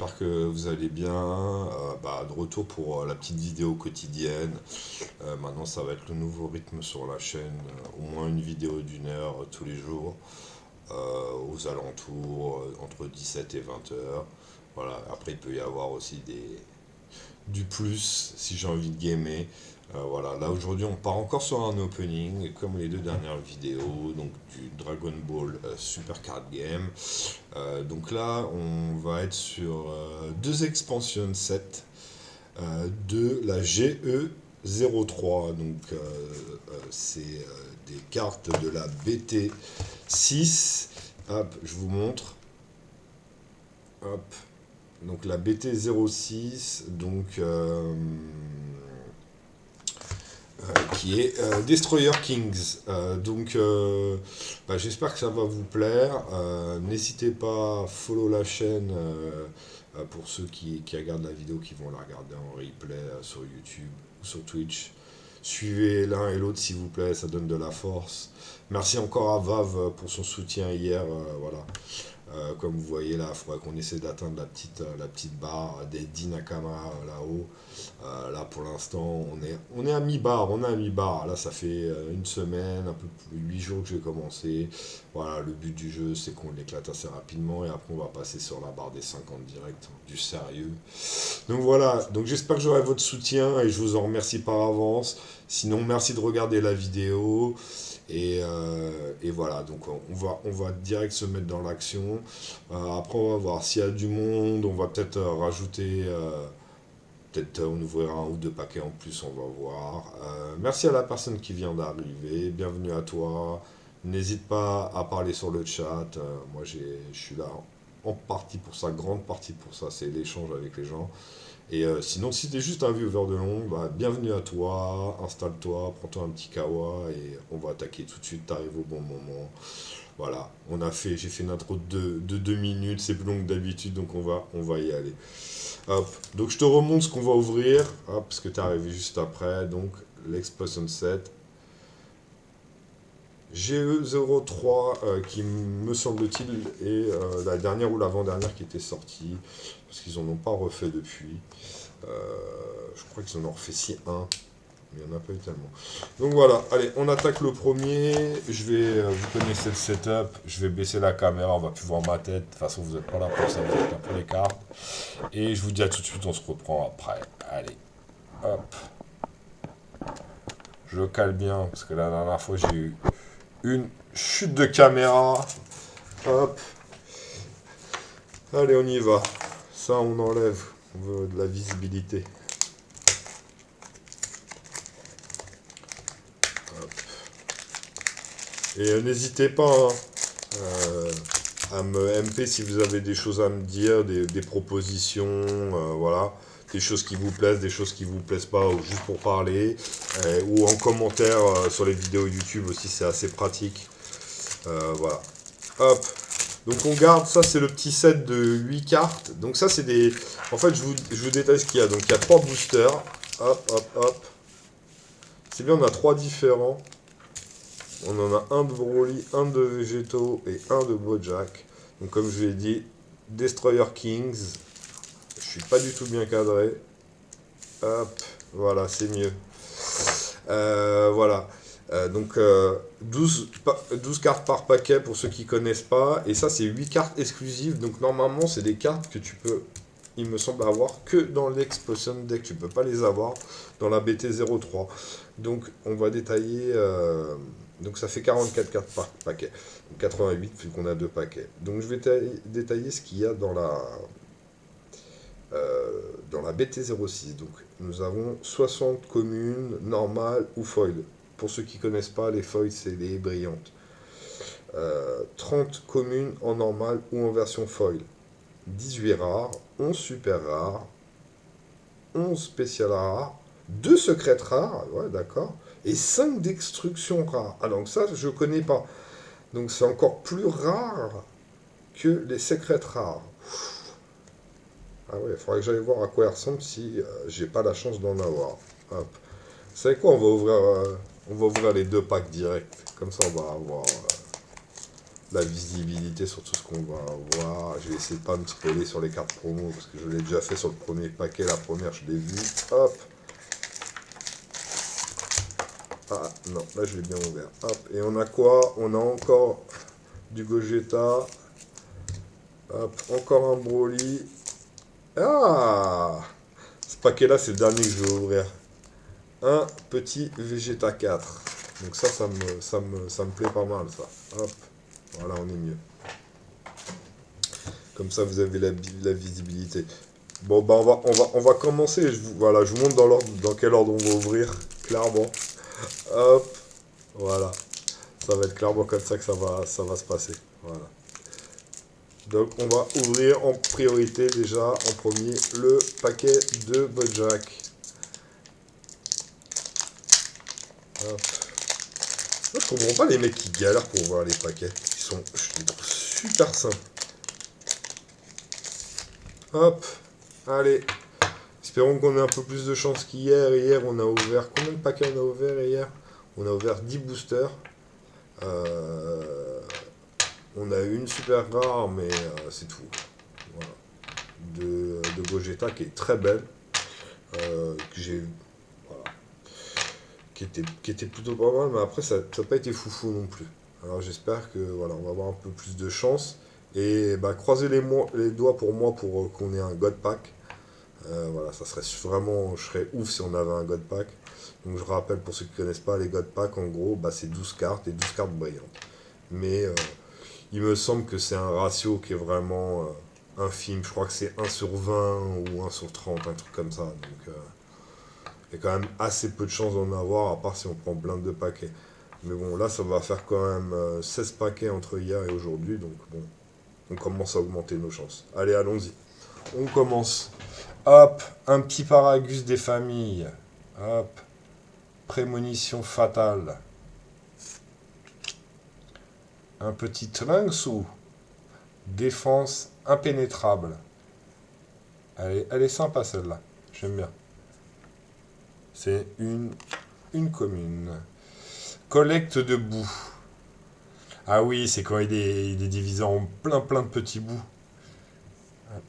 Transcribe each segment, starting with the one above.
J'espère que vous allez bien. De retour pour la petite vidéo quotidienne. Maintenant, ça va être le nouveau rythme sur la chaîne. Au moins une vidéo d'1 heure tous les jours, aux alentours entre 17 et 20 heures. Voilà. Après, il peut y avoir aussi du plus si j'ai envie de gamer. Voilà, là aujourd'hui on part encore sur un opening comme les deux dernières vidéos, donc du Dragon Ball Super Card Game. Donc là on va être sur deux expansion sets de la GE03. Donc c'est des cartes de la BT6. Hop, je vous montre. Hop. Donc la BT06, qui est Destroyer Kings. J'espère que ça va vous plaire. N'hésitez pas à follow la chaîne pour ceux qui regardent la vidéo, qui vont la regarder en replay sur YouTube ou sur Twitch. Suivez l'un et l'autre s'il vous plaît, ça donne de la force. Merci encore à Vav pour son soutien hier. Voilà. Comme vous voyez là, il faudrait qu'on essaie d'atteindre la petite barre des 10 Nakama là-haut. Là pour l'instant on est à mi-barre, on est à mi-barre. Là ça fait une semaine, un peu plus 8 jours que j'ai commencé. Voilà, le but du jeu c'est qu'on l'éclate assez rapidement et après on va passer sur la barre des 50 direct, du sérieux. Donc voilà, donc j'espère que j'aurai votre soutien et je vous en remercie par avance. Sinon merci de regarder la vidéo. Et voilà, donc on va direct se mettre dans l'action. Après, on va voir s'il y a du monde. On va peut-être rajouter, peut-être on ouvrira un ou deux paquets en plus, on va voir. Merci à la personne qui vient d'arriver. Bienvenue à toi. N'hésite pas à parler sur le chat. Moi, je suis là en partie pour ça, grande partie pour ça, c'est l'échange avec les gens. Et sinon, si t'es juste un viewer de long, bienvenue à toi, installe-toi, prends-toi un petit kawa et on va attaquer tout de suite, t'arrives au bon moment. Voilà, j'ai fait une intro de 2 minutes, c'est plus long que d'habitude, donc on va y aller. Hop, donc je te remonte ce qu'on va ouvrir, hop, parce que t'es arrivé juste après, donc l'Explosion 7. GE03 qui me semble-t-il est la dernière ou l'avant-dernière qui était sortie, parce qu'ils en ont pas refait depuis. Je crois qu'ils en ont refait si un, mais il n'y en a pas eu tellement. Donc voilà, allez, on attaque le premier. Vous connaissez le setup, je vais baisser la caméra, on va plus voir ma tête. De toute façon, vous n'êtes pas là pour ça, vous êtes là pour les cartes. Et je vous dis à tout de suite, on se reprend après. Allez, hop. Je le cale bien, parce que la dernière fois, j'ai eu une chute de caméra. Hop. Allez, on y va. Ça, on enlève. On veut de la visibilité. Et n'hésitez pas à me MP si vous avez des choses à me dire, des propositions, voilà, des choses qui vous plaisent, des choses qui vous plaisent pas, ou juste pour parler, ou en commentaire sur les vidéos YouTube aussi, c'est assez pratique. Voilà. Hop. Donc on garde, ça c'est le petit set de 8 cartes. Donc ça c'est des... En fait je vous détaille ce qu'il y a. Donc il y a 3 boosters. Hop, hop, hop. C'est bien, on a 3 différents. On en a un de Broly, un de Végétaux et un de Bojack. Donc comme je l'ai dit, Destroyer Kings. Je suis pas du tout bien cadré. Hop, voilà, c'est mieux. Voilà. 12 cartes par paquet pour ceux qui connaissent pas. Et ça, c'est 8 cartes exclusives. Donc normalement, c'est des cartes que tu peux, il me semble, avoir que dans l'Explosion Deck. Tu peux pas les avoir dans la BT03. Donc on va détailler... donc ça fait 44 cartes par paquet. Donc 88 vu qu'on a 2 paquets. Donc je vais détailler ce qu'il y a dans la BT06. Donc nous avons 60 communes, normales ou foil. Pour ceux qui ne connaissent pas, les foils c'est les brillantes. 30 communes en normal ou en version foil. 18 rares, 11 super rares, 11 spéciales rares, 2 secrètes rares, ouais d'accord, et 5 destructions rares. Ah donc ça je connais pas. Donc c'est encore plus rare que les secrètes rares. Ah ouais, il faudrait que j'aille voir à quoi elles ressemblent si j'ai pas la chance d'en avoir. Hop. Vous savez quoi, on va ouvrir les 2 packs direct. Comme ça on va avoir la visibilité sur tout ce qu'on va voir. Je vais essayer de pas me spoiler sur les cartes promo parce que je l'ai déjà fait sur le premier paquet. La première, je l'ai vue. Hop. Ah non, là je l'ai bien ouvert. Hop. Et on a quoi? On a encore du Gogeta. Hop. Encore un Broly. Ah! Ce paquet-là, c'est le dernier que je vais ouvrir. Un petit Vegeta 4. Donc ça me plaît pas mal, ça. Hop. Voilà, on est mieux. Comme ça, vous avez la visibilité. Bon, bah, on va commencer. Voilà, je vous montre dans quel ordre on va ouvrir. Clairement. Hop. Voilà. Ça va être clairement comme ça que ça va se passer. Voilà. Donc, on va ouvrir en priorité, déjà, en premier, le paquet de Bojack. Hop. Moi, je comprends pas les mecs qui galèrent pour ouvrir les paquets. Je les trouve super simples. Hop. Allez. Espérons qu'on ait un peu plus de chance qu'hier. Hier, on a ouvert... Combien de paquets on a ouvert hier? On a ouvert 10 boosters. On a eu une super rare, mais c'est tout. Voilà. De Gogeta qui est très belle. Que j'ai... Voilà. Qui était plutôt pas mal, mais après, ça n'a pas été foufou non plus. Alors j'espère que voilà, on va avoir un peu plus de chance. Et bah, croisez les doigts pour moi pour qu'on ait un God Pack. Voilà, ça serait vraiment, je serais ouf si on avait un God Pack. Donc je rappelle pour ceux qui ne connaissent pas, les God Pack en gros, bah, c'est 12 cartes et 12 cartes brillantes. Mais il me semble que c'est un ratio qui est vraiment infime. Je crois que c'est 1 sur 20 ou 1 sur 30, un truc comme ça. Donc il y a quand même assez peu de chances d'en avoir, à part si on prend plein de paquets. Mais bon, là ça va faire quand même 16 paquets entre hier et aujourd'hui. Donc bon, on commence à augmenter nos chances. Allez, allons-y. On commence. Hop, un petit Paragus des familles. Hop, prémonition fatale. Un petit Trunks ou défense impénétrable. Elle est sympa celle-là, j'aime bien. C'est une commune. Collecte de boue. Ah oui, c'est quand il est divisé en plein de petits bouts. Hop.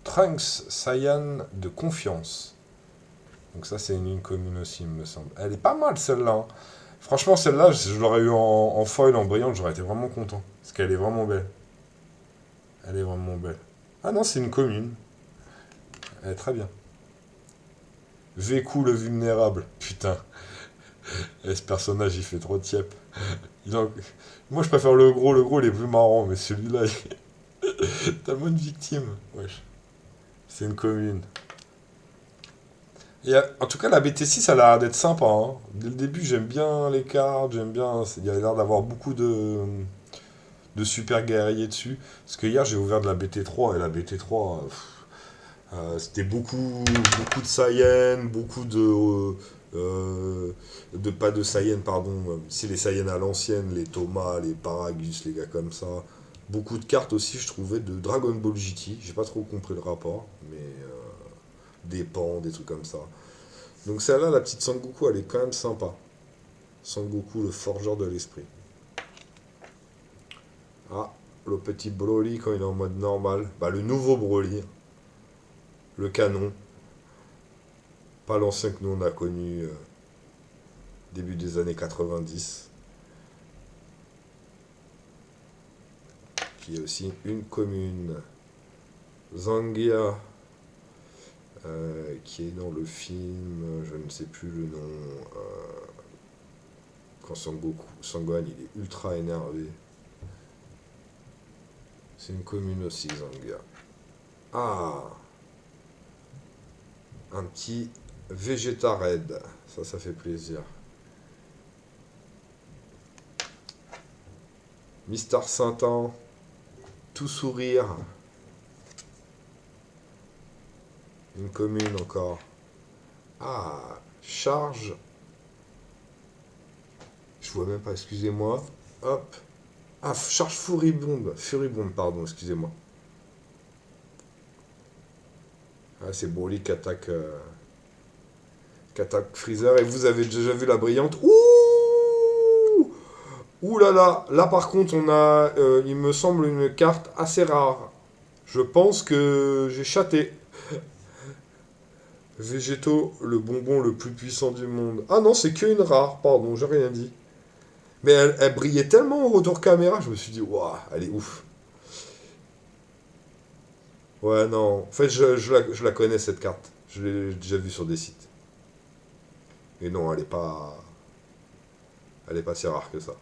Trunks Saiyan de confiance. Donc ça c'est une commune aussi, il me semble. Elle est pas mal celle-là. Hein. Franchement celle-là, je l'aurais eu en foil, en brillante, j'aurais été vraiment content. Parce qu'elle est vraiment belle. Elle est vraiment belle. Ah non, c'est une commune. Elle est très bien. Vécu le vulnérable. Putain. Et ce personnage il fait trop tiep. Moi je préfère le gros il est plus marrant, mais celui-là, tellement une victime. Wesh. C'est une commune. Et, en tout cas, la BT6, elle a l'air d'être sympa. Hein. Dès le début, j'aime bien les cartes, j'aime bien. Il y a l'air d'avoir beaucoup de super guerriers dessus. Parce que hier, j'ai ouvert de la BT3 et la BT3, c'était beaucoup de Saiyans, beaucoup pas de Saiyans, pardon. C'est les Saiyans à l'ancienne, les Thomas, les Paragus, les gars comme ça. Beaucoup de cartes aussi, je trouvais, de Dragon Ball GT. J'ai pas trop compris le rapport, mais des pans, des trucs comme ça. Donc celle-là, la petite Sangoku, elle est quand même sympa. Sangoku, le forgeur de l'esprit. Ah, le petit Broly quand il est en mode normal. Bah, le nouveau Broly. Le canon. Pas l'ancien que nous on a connu début des années 90. Qui est aussi une commune. Zangia. Qui est dans le film, je ne sais plus le nom. Quand Sangohan il est ultra énervé. C'est une commune aussi, Zangia. Ah, un petit Vegeta Red. Ça fait plaisir. Mister Saint-An. Tout sourire. Une commune encore. Ah, charge. Je vois même pas, excusez-moi. Hop. Ah, charge furibonde. Furibonde, pardon, excusez-moi. Ah, c'est Broly qui attaque Freezer. Et vous avez déjà vu la brillante. Ouh! Ouh là là, là par contre on a, il me semble, une carte assez rare. Je pense que j'ai chaté. Végétaux, le bonbon le plus puissant du monde. Ah non, c'est qu'une rare, pardon, j'ai rien dit. Mais elle brillait tellement au retour caméra, je me suis dit, waouh, elle est ouf. Ouais, non, en fait, je la connais cette carte. Je l'ai déjà vue sur des sites. Et non, elle est pas si rare que ça.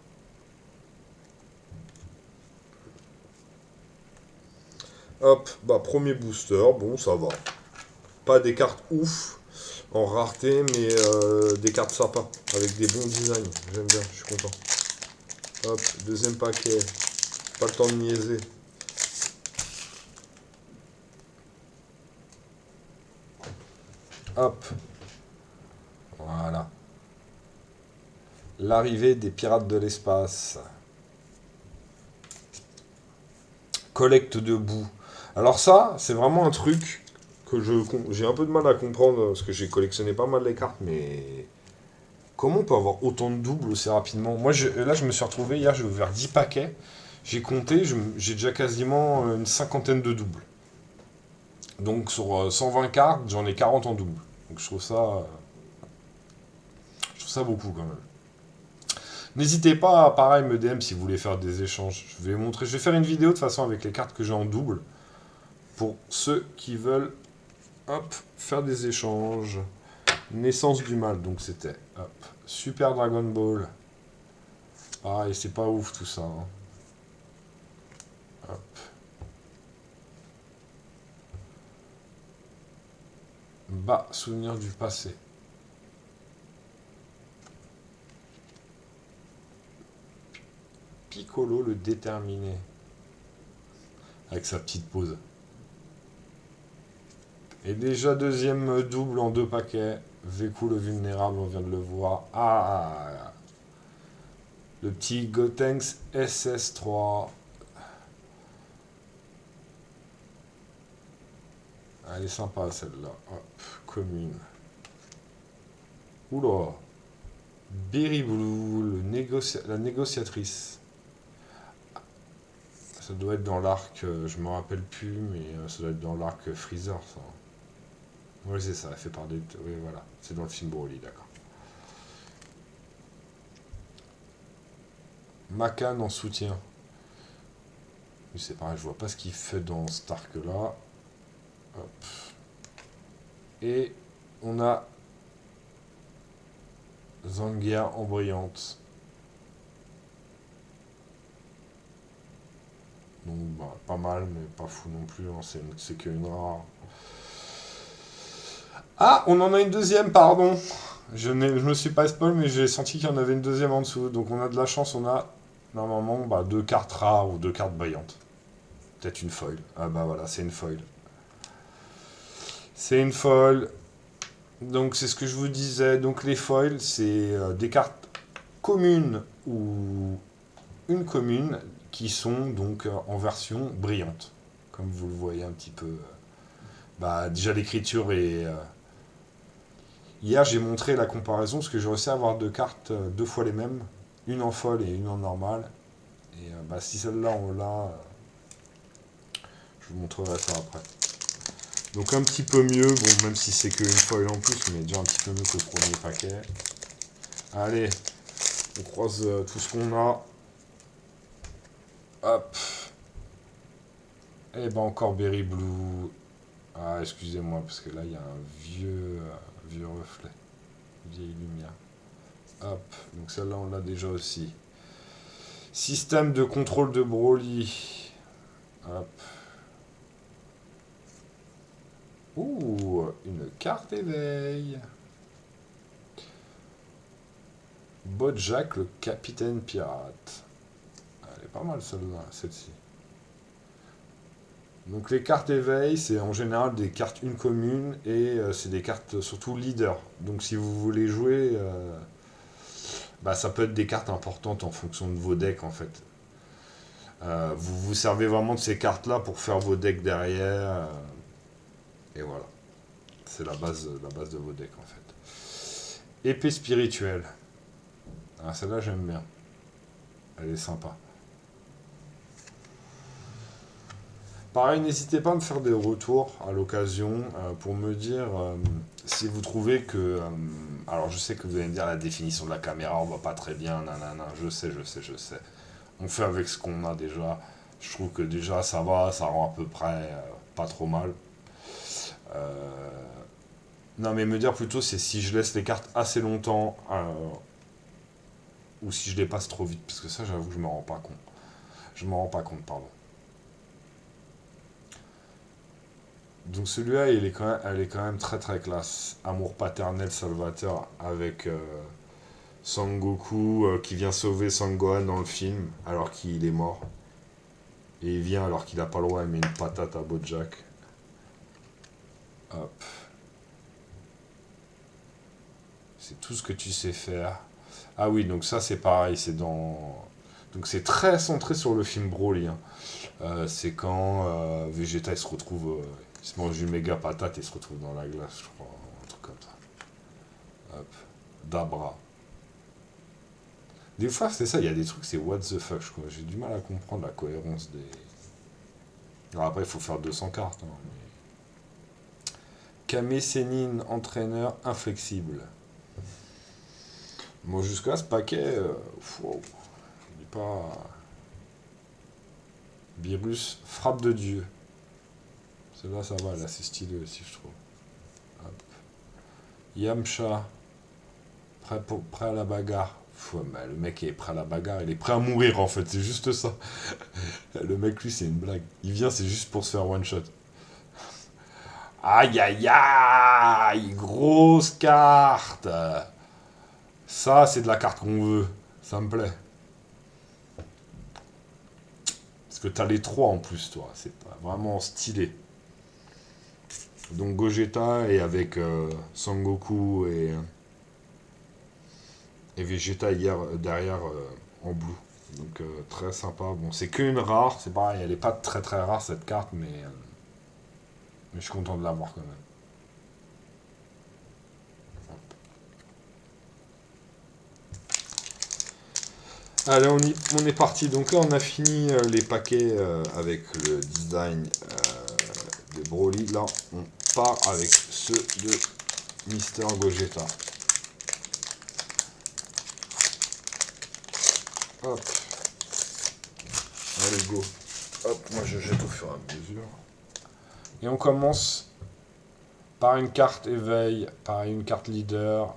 Hop, bah premier booster, bon, ça va. Pas des cartes ouf en rareté, mais des cartes sympas, avec des bons designs. J'aime bien, je suis content. Hop, deuxième paquet. Pas le temps de niaiser. Hop, voilà. L'arrivée des pirates de l'espace. Collecte de boue. Alors ça, c'est vraiment un truc que j'ai un peu de mal à comprendre, parce que j'ai collectionné pas mal les cartes, mais comment on peut avoir autant de doubles aussi rapidement? Moi, là, je me suis retrouvé hier, j'ai ouvert 10 paquets. J'ai compté, j'ai déjà quasiment une cinquantaine de doubles. Donc sur 120 cartes, j'en ai 40 en double. Donc je trouve ça beaucoup quand même. N'hésitez pas à pareil me DM si vous voulez faire des échanges. Je vais faire une vidéo de toute façon avec les cartes que j'ai en double pour ceux qui veulent hop, faire des échanges. Naissance du mal, donc c'était hop, Super Dragon Ball. Ah, et c'est pas ouf tout ça, hein. Hop. Bas, souvenir du passé. Piccolo le déterminé. Avec sa petite pause. Et déjà deuxième double en deux paquets. Vécu le vulnérable, on vient de le voir. Ah, le petit Gotenks SS3. Elle est sympa celle-là. Hop, commune. Oula. Berry Blue, la négociatrice. Ça doit être dans l'arc, je me rappelle plus, mais ça doit être dans l'arc Freezer, ça. Oui, c'est ça, elle fait parler de... Oui, voilà, c'est dans le film Broly, d'accord. Macan en soutien. Oui, c'est pareil, je vois pas ce qu'il fait dans cet arc-là. Hop. Et on a Zangia en brillante. Donc, bah, pas mal, mais pas fou non plus, hein, c'est qu'une rare. Ah, on en a une deuxième, pardon. Je me suis pas spoil, mais j'ai senti qu'il y en avait une deuxième en dessous. Donc on a de la chance, on a normalement bah, deux cartes rares ou deux cartes brillantes. Peut-être une foil. Ah bah voilà, c'est une foil. C'est une foil. Donc c'est ce que je vous disais. Donc les foils, c'est des cartes communes ou une commune qui sont donc en version brillante. Comme vous le voyez un petit peu. Bah déjà l'écriture est... Hier j'ai montré la comparaison parce que j'ai réussi à avoir deux cartes deux fois les mêmes. Une en foil et une en normale. Et bah, si celle-là on l'a, je vous montrerai ça après. Donc un petit peu mieux, bon même si c'est qu'une foil en plus, mais déjà un petit peu mieux que le premier paquet. Allez, on croise tout ce qu'on a. Hop. Et ben encore Berry Blue. Ah excusez-moi parce que là il y a un vieux reflet. Vieille lumière. Hop, donc celle-là on l'a déjà aussi. Système de contrôle de Broly. Hop. Ouh, une carte éveil. Bojack, le capitaine pirate. Elle est pas mal celle-là, celle-ci. Donc les cartes éveil, c'est en général des cartes une commune et c'est des cartes surtout leader. Donc si vous voulez jouer, bah, ça peut être des cartes importantes en fonction de vos decks en fait. Vous vous servez vraiment de ces cartes-là pour faire vos decks derrière. Et voilà. C'est la base de vos decks en fait. Épée spirituelle. Ah, celle-là j'aime bien. Elle est sympa. Pareil, n'hésitez pas à me faire des retours à l'occasion pour me dire si vous trouvez que... alors je sais que vous allez me dire la définition de la caméra, on va pas très bien, nanana, je sais, je sais, je sais. On fait avec ce qu'on a déjà. Je trouve que déjà ça va, ça rend à peu près pas trop mal. Euh, non mais me dire plutôt c'est si je laisse les cartes assez longtemps ou si je les passe trop vite, parce que ça j'avoue que je me rends pas compte. Je me rends pas compte, pardon. Donc celui-là, elle est quand même très très classe. Amour paternel salvateur avec Sangoku qui vient sauver Sangohan dans le film alors qu'il est mort. Et il vient alors qu'il a pas le droit, il met une patate à Bojack. Hop. C'est tout ce que tu sais faire. Ah oui, donc ça c'est pareil, c'est dans... Donc c'est très centré sur le film Broly, hein. C'est quand Vegeta il se retrouve... il se mange une méga patate et il se retrouve dans la glace, je crois. Un truc comme ça. Hop. Dabra. Des fois, c'est ça, il y a des trucs, c'est what the fuck, je crois. J'ai du mal à comprendre la cohérence des... Alors après, il faut faire 200 cartes, hein, mais... Kame Sennin, entraîneur inflexible. Bon, jusqu'à ce paquet, wow, il n'est pas... Virus, frappe de Dieu. Celle-là, ça va, là, c'est stylé aussi, je trouve. Hop. Yamcha, prêt à la bagarre. Mais le mec est prêt à la bagarre, il est prêt à mourir en fait, c'est juste ça. Le mec, lui, c'est une blague. Il vient, c'est juste pour se faire one shot. Aïe aïe aïe, grosse carte. Ça, c'est de la carte qu'on veut. Ça me plaît. Parce que t'as les trois en plus, toi. C'est pas vraiment stylé. Donc Gogeta et avec Sangoku et Vegeta hier, derrière en blue. Donc très sympa. Bon, c'est qu'une rare, c'est pareil, elle est pas très très rare cette carte, mais je suis content de l'avoir quand même. Allez, on est parti. Donc là, on a fini les paquets avec le design de Broly. Là, on part avec ceux de Mister Gogeta. Hop. Allez, go. Hop, moi je jette au fur et à mesure. Et on commence par une carte éveil, par une carte leader.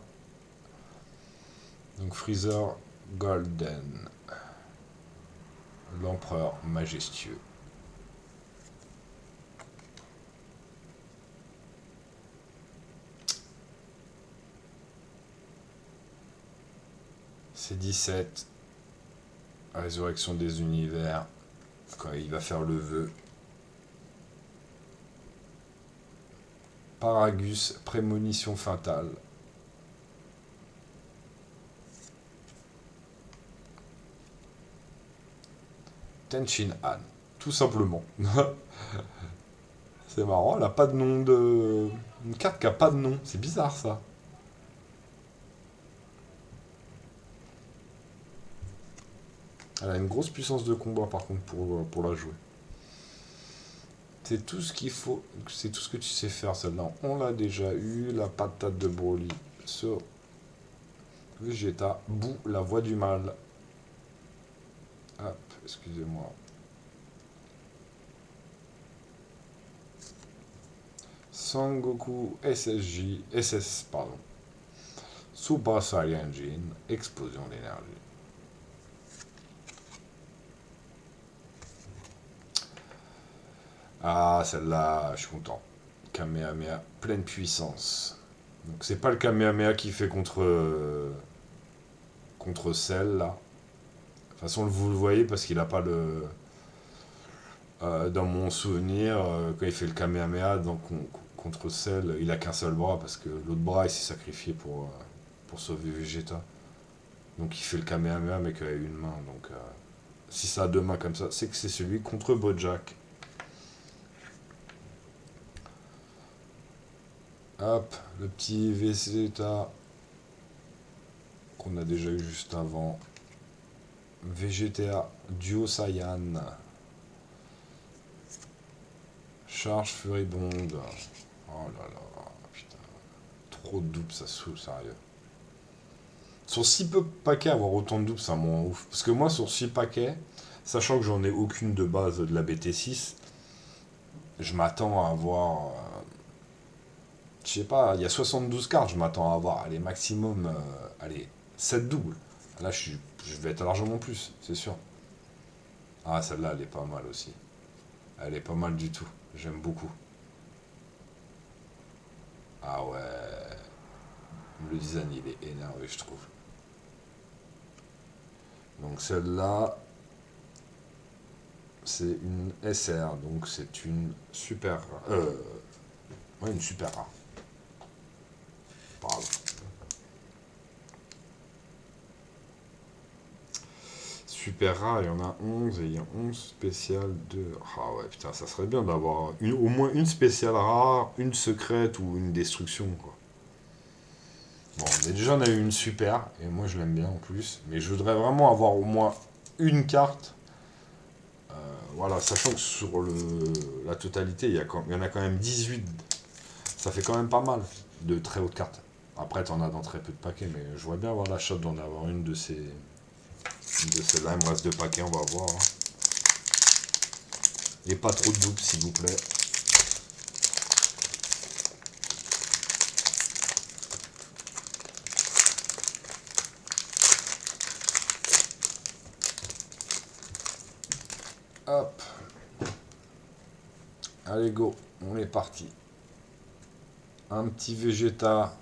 Donc Freezer Golden. L'empereur majestueux. C'est 17. Résurrection des univers. Quand il va faire le vœu. Paragus, prémonition fatale. Tenshin Han, tout simplement. C'est marrant, elle a pas de nom de... Une carte qui a pas de nom, c'est bizarre ça. Elle a une grosse puissance de combat par contre pour la jouer. C'est tout ce qu'il faut, c'est tout ce que tu sais faire celle-là. On l'a déjà eu, la patate de Broly sur Vegeta. Bou, la voix du mal. Hop, excusez-moi. Sangoku SSJ, SS, pardon. Super Saiyajin, explosion d'énergie. Ah, celle-là, je suis content. Kamehameha, pleine puissance. Donc c'est pas le Kamehameha qui fait contre celle là. De toute façon, vous le voyez parce qu'il a pas le... dans mon souvenir, quand il fait le Kamehameha contre celle, il a qu'un seul bras parce que l'autre bras il s'est sacrifié pour sauver Vegeta. Donc il fait le Kamehameha mais qu'avec une main. Donc si ça a deux mains comme ça, c'est que c'est celui contre Bojack. Hop, le petit Vegeta qu'on a déjà eu juste avant. VGTA Duo Saiyan. Charge furibonde. Oh là là, putain. Trop de doubles, ça saoule, sérieux. Sur si peu de paquets, avoir autant de doubles, ça me rend ouf. Parce que moi, sur 6 paquets, sachant que j'en ai aucune de base de la BT6, je m'attends à avoir. Je sais pas, il y a 72 cartes, je m'attends à avoir, allez, maximum, allez, 7 doubles. Là, je vais être largement plus, c'est sûr. Ah, celle-là, elle est pas mal aussi. Elle est pas mal du tout. J'aime beaucoup. Ah ouais. Le design, il est énervé, je trouve. Donc celle-là, c'est une SR, donc c'est une super... ouais, une super rare. Pardon. Super rare, il y en a 11 et il y a 11 spéciales de... Ah ouais, putain, ça serait bien d'avoir au moins une spéciale rare, une secrète ou une destruction, quoi. Bon, mais déjà, on a eu une super, et moi je l'aime bien en plus, mais je voudrais vraiment avoir au moins une carte. Voilà, sachant que sur la totalité, il y en a quand même 18. Ça fait quand même pas mal de très hautes cartes. Après, t'en as dans très peu de paquets, mais je vois bien avoir la shot d'en avoir une de ces. Une de celles-là. Il me reste 2 paquets, on va voir, hein. Et pas trop de doubles, s'il vous plaît. Hop. Allez, go. On est parti. Un petit Vegeta.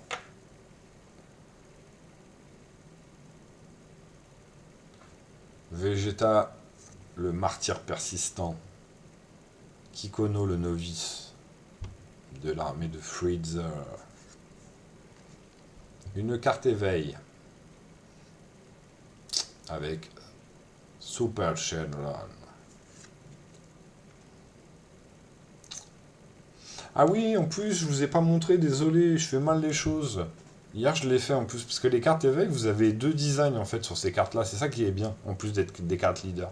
Vegeta, le martyr persistant. Kikono, le novice de l'armée de Freezer. Une carte éveil. Avec Super Shenron. Ah oui, en plus, je vous ai pas montré, désolé, je fais mal les choses. Hier, je l'ai fait en plus, parce que les cartes évêques, vous avez 2 designs en fait sur ces cartes-là. C'est ça qui est bien, en plus d'être des cartes leaders.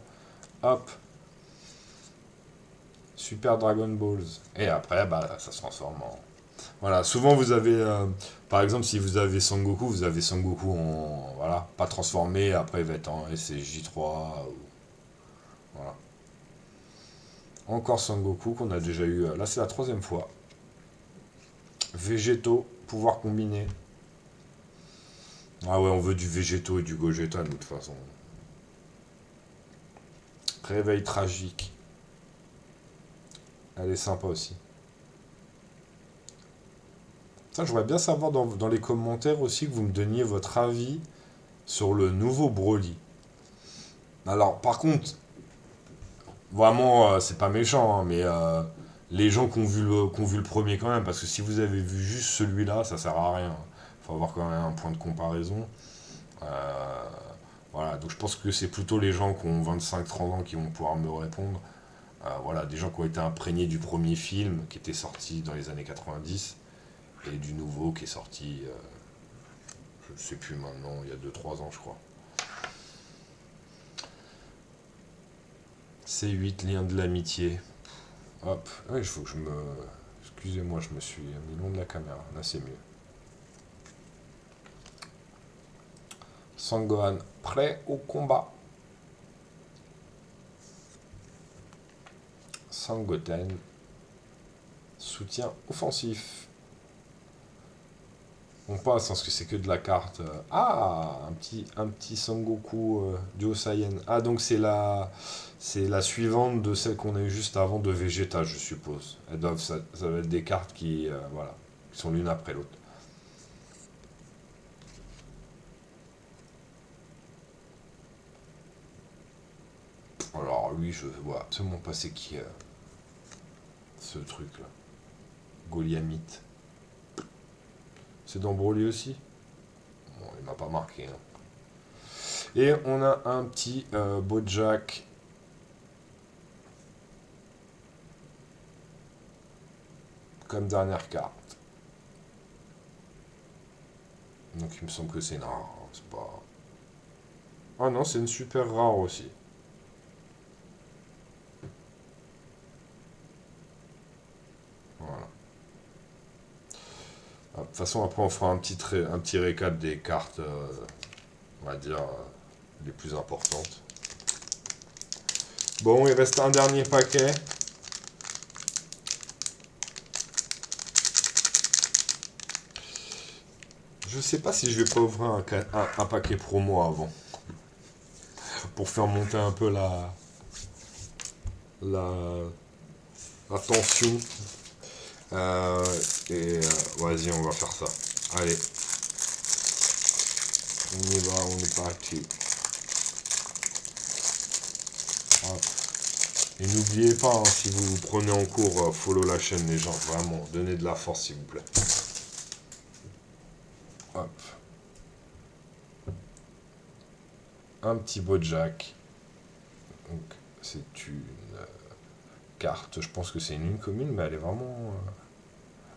Hop, Super Dragon Balls. Et après, bah, ça se transforme en. Voilà, souvent vous avez. Par exemple, si vous avez Son Goku, vous avez Son Goku en. Voilà, pas transformé, après il va être en SCJ3. Voilà. Encore Son Goku qu'on a déjà eu. Là, c'est la 3e fois. Végétaux, pouvoir combiné. Ah ouais, on veut du Végétaux et du Gogeta, de toute façon. Réveil tragique. Elle est sympa aussi. Ça, je voudrais bien savoir dans les commentaires aussi que vous me donniez votre avis sur le nouveau Broly. Alors, par contre, vraiment, c'est pas méchant, hein, mais les gens qui ont vu le premier quand même, parce que si vous avez vu juste celui-là, ça sert à rien. Faut avoir quand même un point de comparaison. Euh, voilà, donc je pense que c'est plutôt les gens qui ont 25-30 ans qui vont pouvoir me répondre. Voilà, des gens qui ont été imprégnés du premier film qui était sorti dans les années 90 et du nouveau qui est sorti, je ne sais plus maintenant, il y a 2-3 ans je crois. C8, lien de l'amitié. Hop, ouais, il faut que je me... Excusez-moi, je me suis mis loin de la caméra, là c'est mieux. Sangohan, prêt au combat. Sangoten, soutien offensif. On passe parce que c'est que de la carte. Ah, un petit Sangoku Duo Saiyan. Ah, donc c'est la suivante de celle qu'on a eu juste avant de Vegeta, je suppose. Ça va être des cartes qui, voilà, qui sont l'une après l'autre. Alors lui, je vois absolument pas c'est qui ce truc là. Goliamite. C'est dans Broly aussi. Bon, il m'a pas marqué, hein. Et on a un petit Bojack. Comme dernière carte. Donc il me semble que c'est... Non, c'est pas... Ah non, c'est une super rare aussi. Voilà. Ah, de toute façon, après, on fera un petit récap des cartes, on va dire, les plus importantes. Bon, il reste un dernier paquet. Je sais pas si je vais pas ouvrir un paquet promo avant. Pour faire monter un peu la, la tension. Euh, vas-y, on va faire ça. Allez, on y va, on est parti. Hop. Et n'oubliez pas, hein, si vous prenez en cours, follow la chaîne, les gens. Vraiment, donnez de la force, s'il vous plaît. Hop. Un petit Bojack. Donc, c'est une carte. Je pense que c'est une ligne commune, mais elle est vraiment.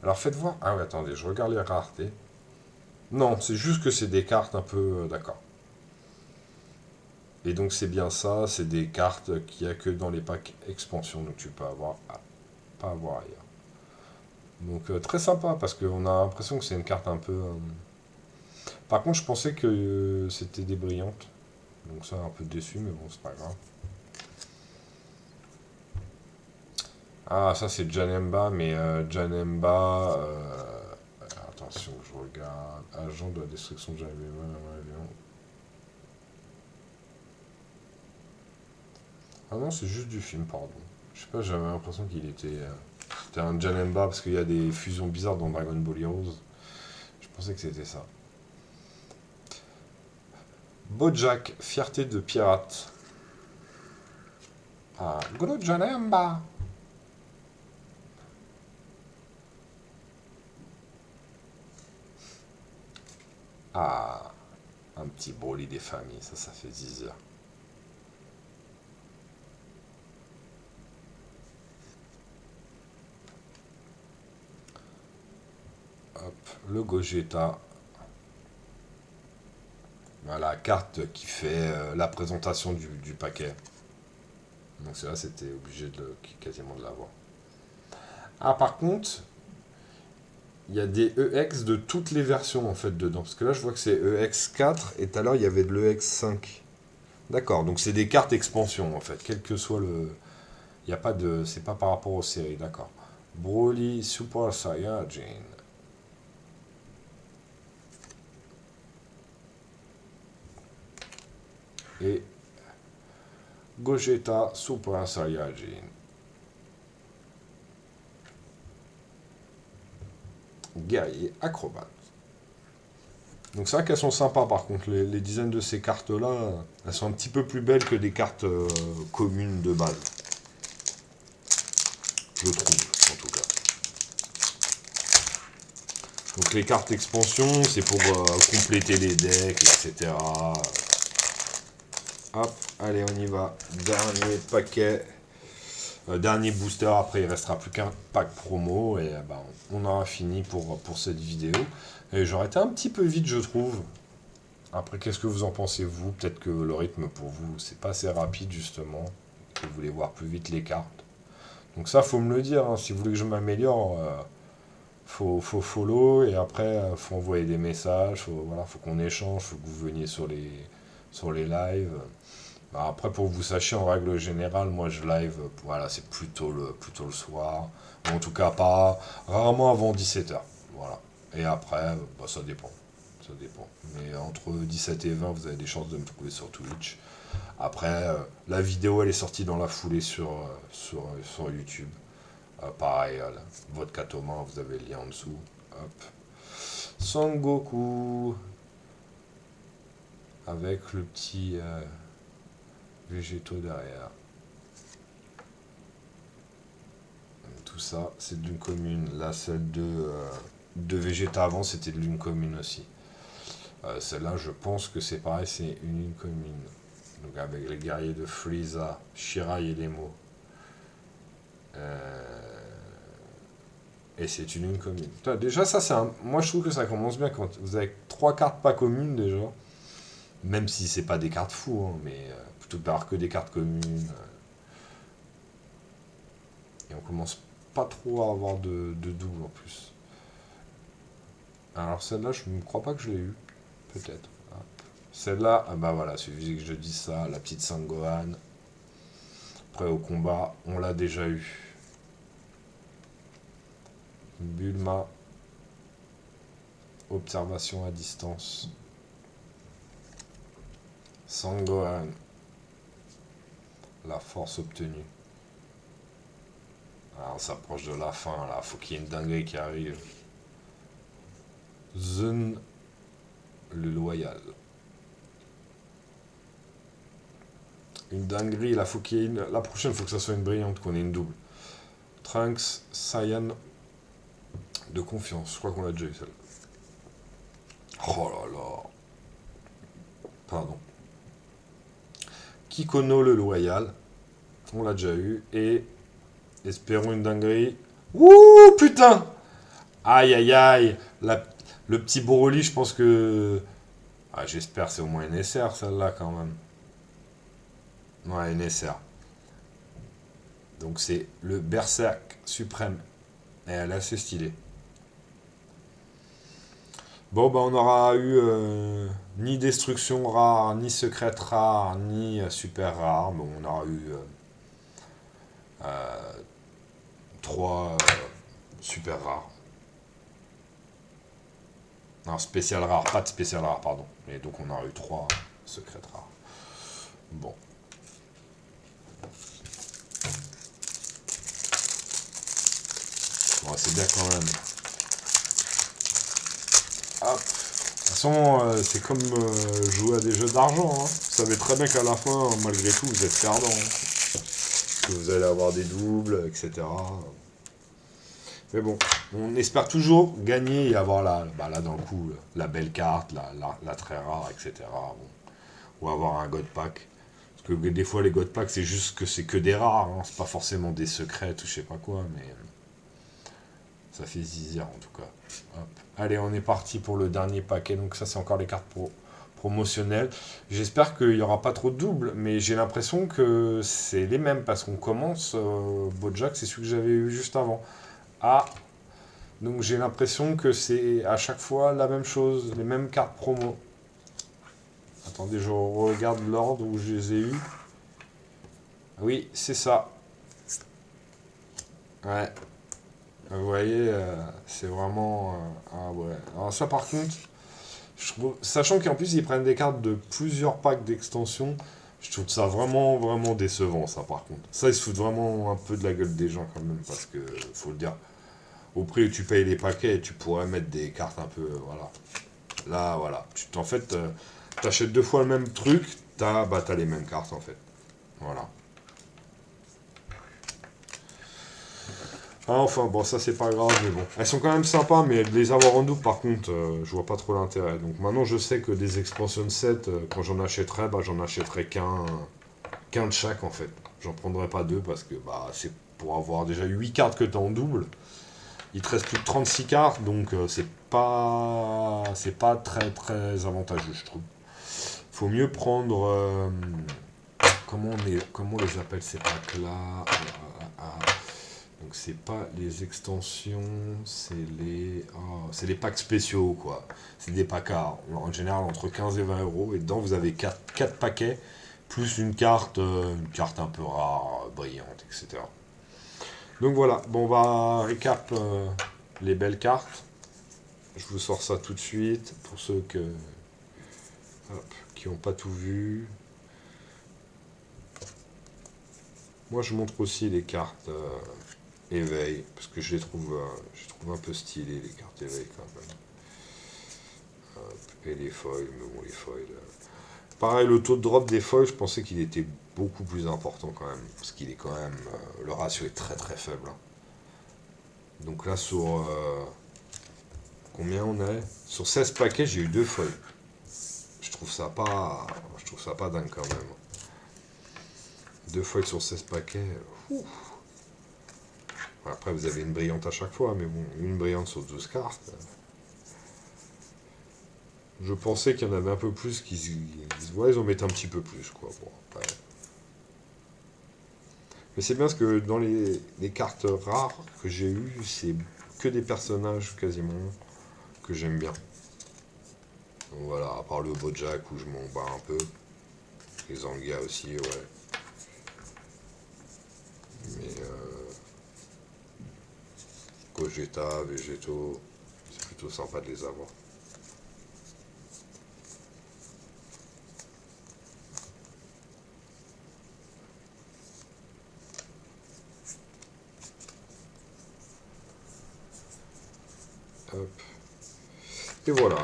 Alors, faites voir. Ah oui, attendez, je regarde les raretés. Non, c'est juste que c'est des cartes un peu. D'accord. Et donc, c'est bien ça. C'est des cartes qu'il n'y a que dans les packs expansion. Donc, tu peux avoir. Pas avoir ailleurs. Donc, très sympa parce qu'on a l'impression que c'est une carte un peu. Par contre, je pensais que c'était des brillantes. Donc ça, un peu déçu, mais bon, c'est pas grave. Ah, ça c'est Janemba, mais Janemba... attention, je regarde. Agent de la destruction de Janemba dans l'avion. Ah non, c'est juste du film, pardon. Je sais pas, j'avais l'impression qu'il était... c'était un Janemba, parce qu'il y a des fusions bizarres dans Dragon Ball Heroes. Je pensais que c'était ça. Bojack, fierté de pirate. Ah, Gros Janemba. Ah, un petit Broly des familles, ça fait 10 heures. Hop, le Gogeta. Voilà, carte qui fait la présentation du paquet. Donc c'est là, c'était obligé quasiment de l'avoir. Ah, par contre, il y a des EX de toutes les versions en fait dedans. Parce que là, je vois que c'est EX 4 et tout à l'heure, il y avait de l'EX 5. D'accord, donc c'est des cartes expansion en fait, quel que soit le. Il n'y a pas de. C'est pas par rapport aux séries, d'accord. Broly Super Saiyajin. Et Gogeta Super Saiyajin. Guerrier acrobate. Donc c'est vrai qu'elles sont sympas par contre, les dizaines de ces cartes-là, elles sont un petit peu plus belles que des cartes communes de base. Je trouve, en tout cas. Donc les cartes expansion, c'est pour compléter les decks, etc. Hop, allez on y va. Dernier paquet. Dernier booster, après il restera plus qu'un pack promo et bah, on aura fini pour cette vidéo. Et j'aurais été un petit peu vite je trouve. Après, qu'est-ce que vous en pensez, vous? Peut-être que le rythme pour vous, c'est pas assez rapide, justement. Que vous voulez voir plus vite les cartes. Donc ça, faut me le dire. Hein. Si vous voulez que je m'améliore, faut follow. Et après, faut envoyer des messages. Voilà, faut qu'on échange. Faut que vous veniez sur les lives. Bah, après, pour que vous sachiez, en règle générale, moi, je live, voilà, c'est plutôt le soir. Ou en tout cas, pas rarement avant 17 h. Voilà. Et après, bah, ça dépend. Ça dépend. Mais entre 17 et 20, vous avez des chances de me trouver sur Twitch. Après, la vidéo, elle est sortie dans la foulée sur YouTube. Pareil, votre Katoma, vous avez le lien en dessous. Hop. Son Goku. Avec le petit végétaux derrière. Tout ça, c'est de l'une commune. Là, celle de Vegeta avant, c'était de l'une commune aussi. Celle-là, je pense que c'est pareil, c'est une ligne commune. Donc avec les guerriers de Frieza, Shirai et Nemo. Et c'est une ligne commune. Putain, déjà, ça, c'est un. Moi, je trouve que ça commence bien quand vous avez trois cartes pas communes déjà. Même si c'est pas des cartes fous, hein, mais plutôt que d'avoir que des cartes communes. Et on commence pas trop à avoir de double en plus. Alors celle-là, je ne crois pas que je l'ai eu. Peut-être. Hop. Celle-là, ah bah voilà, suffit que je dise ça, la petite Sangohan. Prêt au combat, on l'a déjà eu. Bulma. Observation à distance. Sangohan. La force obtenue. Alors, on s'approche de la fin là, faut qu'il y ait une dinguerie qui arrive. Zun le loyal. Une dinguerie, là, faut qu'il y ait une. La prochaine, faut que ça soit une brillante, qu'on ait une double. Trunks, Saiyan de confiance. Je crois qu'on l'a déjà eu celle-là. Oh là là. Pardon. Kikono le loyal. On l'a déjà eu. Et espérons une dinguerie. Ouh putain. Aïe aïe aïe. Le petit Broly, je pense que. Ah, j'espère c'est au moins une SR celle-là quand même. Ouais, une SR. Donc c'est le Berserk suprême. Et elle est assez stylée. Bon, bah on aura eu ni destruction rare, ni secrète rare, ni super rare. Bon, on aura eu euh, 3 super rares. Non, spécial rare, pas de spécial rare, pardon. Et donc on aura eu 3 secrètes rares. Bon. Bon, c'est bien quand même. Hop. De toute façon, c'est comme jouer à des jeux d'argent. Hein. Vous savez très bien qu'à la fin, malgré tout, vous êtes perdant. Hein. Que vous allez avoir des doubles, etc. Mais bon, on espère toujours gagner et avoir là dans le coup, la belle carte, la très rare, etc. Bon. Ou avoir un God Pack. Parce que des fois, les God Pack, c'est juste que c'est que des rares. Hein. C'est pas forcément des secrets ou je sais pas quoi, mais ça fait zizir en tout cas. Hop. Allez, on est parti pour le dernier paquet. Donc ça, c'est encore les cartes promotionnelles. J'espère qu'il n'y aura pas trop de doubles, mais j'ai l'impression que c'est les mêmes parce qu'on commence. Bojack, c'est celui que j'avais eu juste avant. Ah, donc j'ai l'impression que c'est à chaque fois la même chose, les mêmes cartes promo. Attendez, je regarde l'ordre où je les ai eus. Oui, c'est ça. Ouais. Vous voyez, c'est vraiment... ah ouais. Alors ça par contre, je trouve, sachant qu'en plus ils prennent des cartes de plusieurs packs d'extension, je trouve ça vraiment, vraiment décevant ça par contre. Ça, ils se foutent vraiment un peu de la gueule des gens quand même, parce que, faut le dire, au prix où tu payes les paquets, tu pourrais mettre des cartes un peu, voilà. Là, voilà. En fait, t'achètes 2 fois le même truc, t'as les mêmes cartes en fait. Voilà. Ah, enfin, bon, ça c'est pas grave, mais bon. Elles sont quand même sympas, mais de les avoir en double, par contre, je vois pas trop l'intérêt. Donc maintenant, je sais que des expansion sets, quand j'en achèterai, j'en achèterai qu'un de chaque en fait. J'en prendrai pas 2 parce que c'est pour avoir déjà 8 cartes que t'as en double. Il te reste plus de 36 cartes, donc c'est pas très très avantageux, je trouve. Faut mieux prendre comment on les appelle ces packs là. Donc c'est pas les extensions, c'est les packs spéciaux quoi. C'est des packs en général entre 15 et 20 euros. Et dedans vous avez 4 paquets plus une carte un peu rare, brillante, etc. Donc voilà, bon on va récap les belles cartes. Je vous sors ça tout de suite pour ceux qui n'ont pas tout vu. Moi je montre aussi les cartes éveil, parce que je les trouve un peu stylées les cartes éveil quand même. Et les foils, mais bon les foils. Pareil, le taux de drop des foils, je pensais qu'il était beaucoup plus important quand même, parce qu'il est quand même, le ratio est très très faible. Hein. Donc là sur combien on est? Sur 16 paquets, j'ai eu 2 foils. Je trouve ça pas dingue quand même. 2 foils sur 16 paquets. Ouf. Après, vous avez une brillante à chaque fois, mais bon, une brillante sur 12 cartes. Je pensais qu'il y en avait un peu plus, ouais, ils en mettent un petit peu plus, quoi. Bon, après. Mais c'est bien parce que dans les cartes rares que j'ai eues, c'est que des personnages quasiment que j'aime bien. Donc voilà, à part le Bojack où je m'en bats un peu. Les Zangia aussi, ouais. Mais Gogeta, Végéto, c'est plutôt sympa de les avoir. Hop. Et voilà. De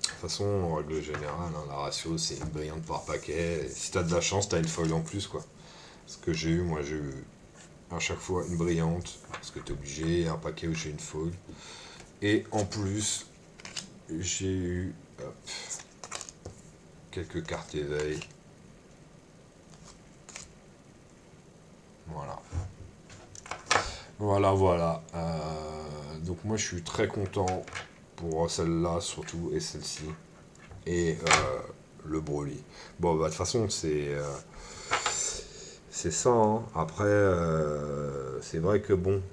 toute façon, en règle générale, hein, la ratio c'est une brillante par paquet. Et si t'as de la chance, t'as une foil en plus, quoi. Ce que j'ai eu, moi j'ai eu à chaque fois une brillante, parce que t'es obligé, un paquet où j'ai une foil. Et en plus, j'ai eu hop, quelques cartes éveil. Voilà. Voilà, voilà. Donc moi je suis très content pour celle-là surtout et celle-ci. Et le Broly. Bon, bah de toute façon c'est ça. Hein. Après, c'est vrai que bon,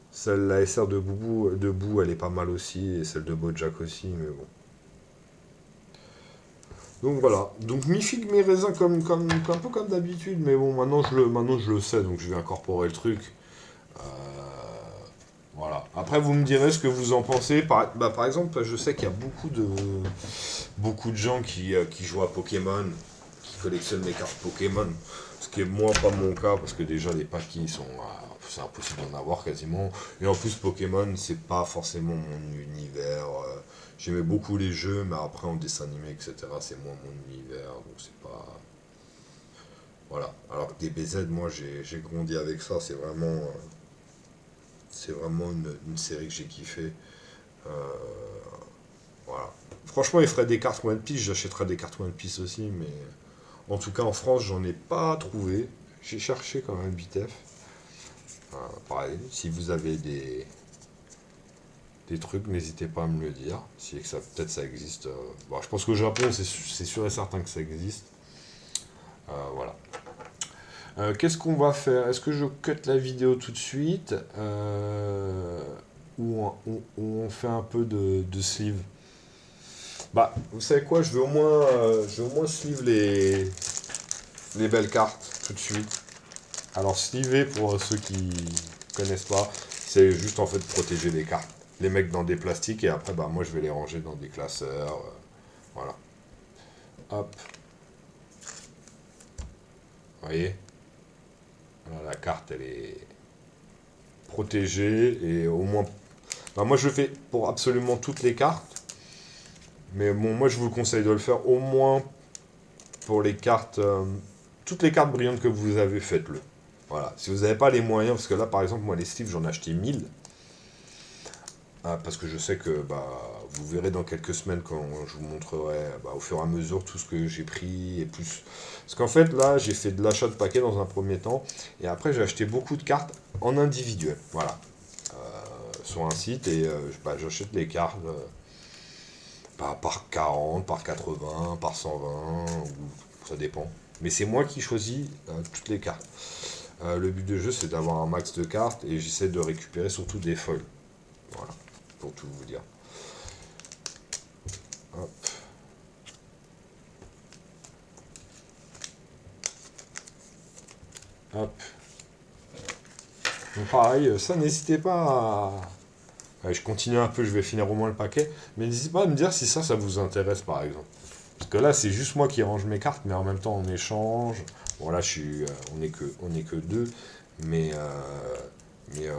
celle la SR de Boubou, elle est pas mal aussi, et celle de Bojack aussi, mais bon. Donc voilà. Donc mi figue mi raisin un peu comme d'habitude, mais bon, maintenant je le sais, donc je vais incorporer le truc. Euh, voilà. Après, vous me direz ce que vous en pensez. Par exemple, je sais qu'il y a beaucoup de gens qui jouent à Pokémon, qui collectionnent les cartes Pokémon. Ce qui est moi pas mon cas, parce que déjà les packs qui sont. C'est impossible d'en avoir quasiment. Et en plus, Pokémon, c'est pas forcément mon univers. J'aimais beaucoup les jeux, mais après en dessin animé, etc., c'est moins mon univers. Donc c'est pas. Voilà. Alors que DBZ, moi j'ai grandi avec ça. C'est vraiment une série que j'ai kiffé. Euh, voilà. Franchement, il ferait des cartes One Piece, j'achèterais des cartes One Piece aussi, mais en tout cas en France, j'en ai pas trouvé. J'ai cherché quand même Bitef. Pareil, si vous avez des trucs, n'hésitez pas à me le dire. Si que ça, peut-être ça existe. Bon, je pense qu'au Japon, c'est sûr et certain que ça existe. Voilà. Qu'est-ce qu'on va faire? Est-ce que je cut la vidéo tout de suite ou on fait un peu de sleeve? Bah, vous savez quoi? Je vais au moins sleeve les belles cartes tout de suite. Alors, sleever, pour ceux qui connaissent pas, c'est juste en fait protéger les cartes. Les mecs dans des plastiques et après, bah, moi je vais les ranger dans des classeurs. Voilà. Hop. Vous voyez? Voilà, la carte, elle est protégée et au moins. Bah, moi, je le fais pour absolument toutes les cartes. Mais bon, moi, je vous conseille de le faire au moins pour les cartes. Toutes les cartes brillantes que vous avez, faites-le. Voilà. Si vous n'avez pas les moyens, parce que là, par exemple, moi, les Steve, j'en ai acheté 1000. Parce que je sais que bah, vous verrez dans quelques semaines quand je vous montrerai bah, au fur et à mesure tout ce que j'ai pris et plus. Parce qu'en fait, là, j'ai fait de l'achat de paquets dans un premier temps. Et après, j'ai acheté beaucoup de cartes en individuel. Voilà. Sur un site et bah, j'achète les cartes. Par 40, par 80, par 120, ou ça dépend. Mais c'est moi qui choisis toutes les cartes. Le but du jeu, c'est d'avoir un max de cartes et j'essaie de récupérer surtout des foils. Voilà, pour tout vous dire. Hop. Hop. Donc pareil, ça n'hésitez pas à... Ouais, je continue un peu, je vais finir au moins le paquet. Mais n'hésitez pas à me dire si ça vous intéresse par exemple. Parce que là, c'est juste moi qui range mes cartes, mais en même temps, on échange. Bon, là, on est que deux. Mais,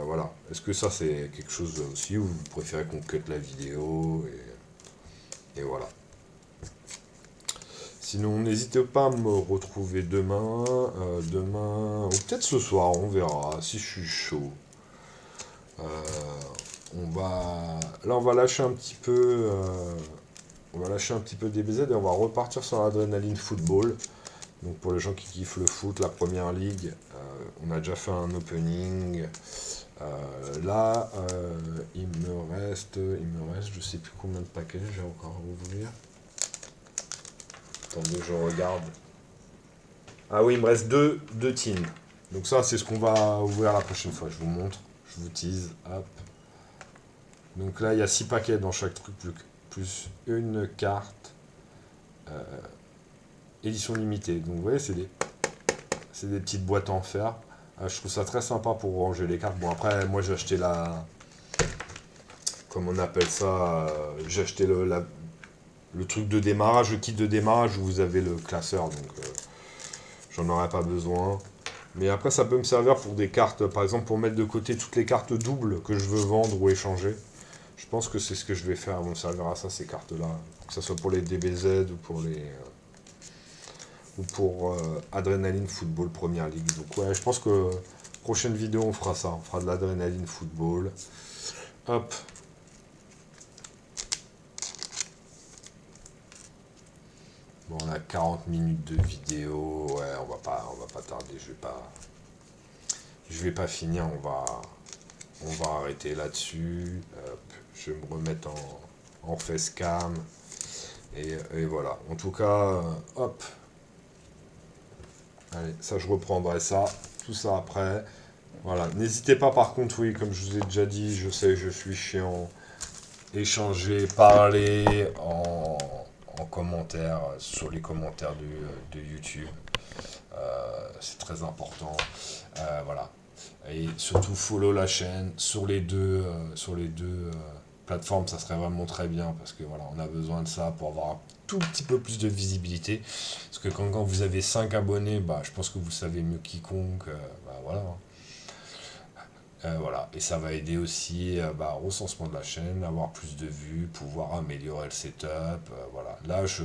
voilà. Est-ce que ça, c'est quelque chose aussi où vous préférez qu'on cut la vidéo et voilà. Sinon, n'hésitez pas à me retrouver demain, ou peut-être ce soir, on verra, si je suis chaud. Euh, là, on va lâcher un petit peu... on va lâcher un petit peu DBZ et on va repartir sur l'adrénaline football. Donc pour les gens qui kiffent le foot, la première ligue, on a déjà fait un opening. Là, il me reste, je sais plus combien de paquets j'ai encore à ouvrir. Attendez, je regarde. Ah oui, il me reste deux tines. Donc ça, c'est ce qu'on va ouvrir la prochaine fois. Je vous montre, je vous tease. Hop. Donc là, il y a 6 paquets dans chaque truc, plus une carte. Édition limitée. Donc vous voyez, c'est des petites boîtes en fer. Je trouve ça très sympa pour ranger les cartes. Bon, après, moi, j'ai acheté comment on appelle ça, j'ai acheté le truc de démarrage, le kit de démarrage où vous avez le classeur, donc j'en aurais pas besoin. Mais après, ça peut me servir pour des cartes, par exemple, pour mettre de côté toutes les cartes doubles que je veux vendre ou échanger. Je pense que c'est ce que je vais faire, elles vont me servir à ça, ces cartes-là. Que ce soit pour les DBZ ou pour Adrenaline Football Première Ligue. Donc ouais, je pense que prochaine vidéo, on fera ça. On fera de l'Adrenaline Football. Hop. Bon, on a 40 minutes de vidéo. Ouais, on va pas tarder. Je vais pas finir. On va arrêter là-dessus. Je vais me remettre en facecam. Et voilà. En tout cas, hop. Allez, ça, je reprendrai ça. Tout ça après. Voilà. N'hésitez pas, par contre, oui, comme je vous ai déjà dit, je sais, je suis chiant. Échanger, parler en commentaire, sur les commentaires de YouTube. C'est très important. Voilà. Et surtout follow la chaîne sur les deux, plateformes, ça serait vraiment très bien parce que voilà, on a besoin de ça pour avoir un tout petit peu plus de visibilité. Parce que quand vous avez 5 abonnés, bah, je pense que vous savez mieux quiconque. Bah, voilà. Voilà. Et ça va aider aussi bah, au recensement de la chaîne, avoir plus de vues, pouvoir améliorer le setup. Voilà. Là, je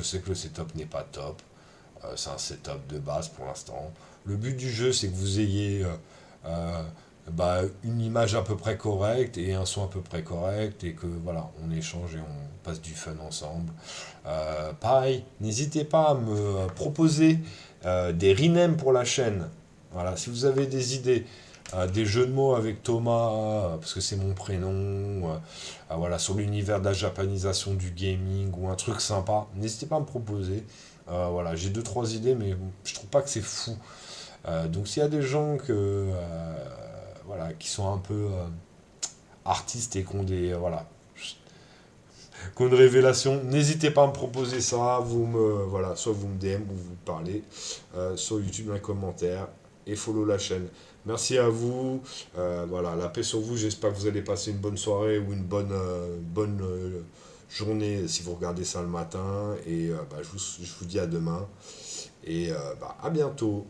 sais que le setup n'est pas top. C'est un setup de base pour l'instant. Le but du jeu, c'est que vous ayez euh, bah, une image à peu près correcte et un son à peu près correct et que voilà, on échange et on passe du fun ensemble. Pareil, n'hésitez pas à me proposer des renames pour la chaîne. Voilà, si vous avez des idées, des jeux de mots avec Thomas, parce que c'est mon prénom, voilà, sur l'univers de la japanisation du gaming ou un truc sympa, n'hésitez pas à me proposer. Voilà, j'ai deux trois idées, mais je trouve pas que c'est fou. Donc s'il y a des gens voilà, qui sont un peu artistes et qui ont voilà, qui ont une révélation, n'hésitez pas à me proposer ça. Voilà, soit vous me DM ou vous parlez sur YouTube dans les commentaires et follow la chaîne. Merci à vous. Voilà, la paix sur vous. J'espère que vous allez passer une bonne soirée ou une bonne journée si vous regardez ça le matin. Et bah, je vous dis à demain. Et bah, à bientôt.